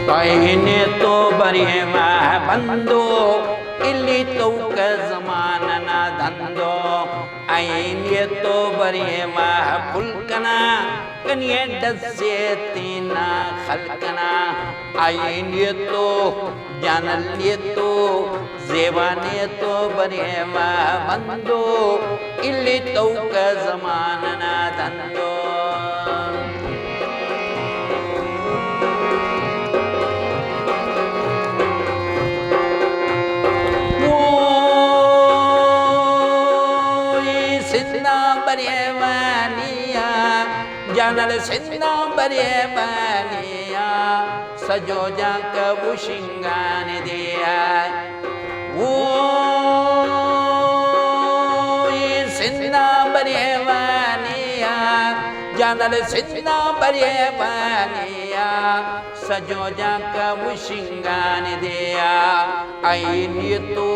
पहिने तो बरिए बंदो इल्ली तौक जमानन धंधो आईने तो बरिए फुलकना कनिए डसे तीना खलकना आईने तो जानलिए तो जेवाने तो बरिए बंदो इल्ली तौक जमानन धंधो जानल सिन्ना बरे बनिया सजो जाक बुशिंगान दिया वो सिन्ना बरे बनिया जानल सिन्ना बरे बनिया सजो जाक बुशिंगान दिया आईनी तो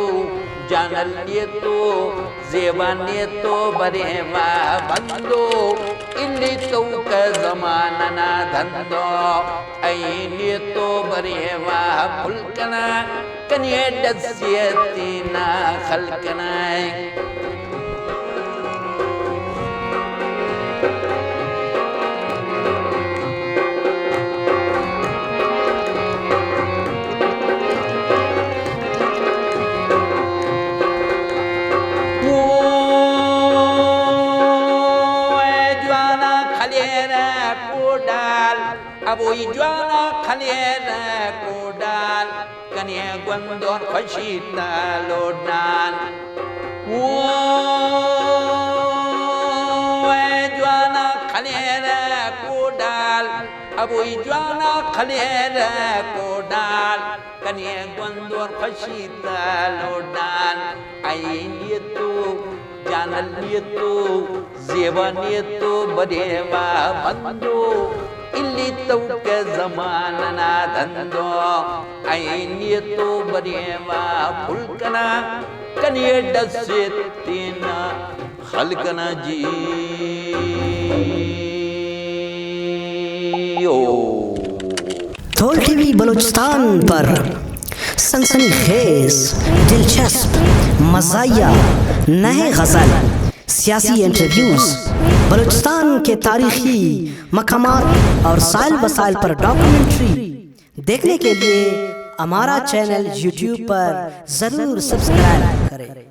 जानल ये तो जेबाने तो बरे बंदो इल्ली तो का जमाना धंधो आईनी तो बरे फुलकना कनिए डसिए तीना खलकना अब वही ज्वाला खलेर कोडाल कन्या गुंदोर खशीता लोडाल वो ज्वाला खलेर कोडाल अब वही ज्वाला खलेर कोडाल कन्या गुंदोर खशीता लोडाल आईनी तो जानलिए तो जेवानिए तो बदेवा बंदो इल्ली तौक जमानना धंधो आईनी तो बरेवा फुलकना कनिए डसे तीना खलकना जी धौल टीवी बलूचिस्तान पर सनसनीखेज, दिलचस्प, मज़ाहिया, नए गज़ल, सियासी इंटरव्यूज़, बलूचिस्तान के तारीखी मकामात और साइल वसाइल पर डॉक्यूमेंट्री देखने के लिए हमारा चैनल YouTube पर ज़रूर सब्सक्राइब करें।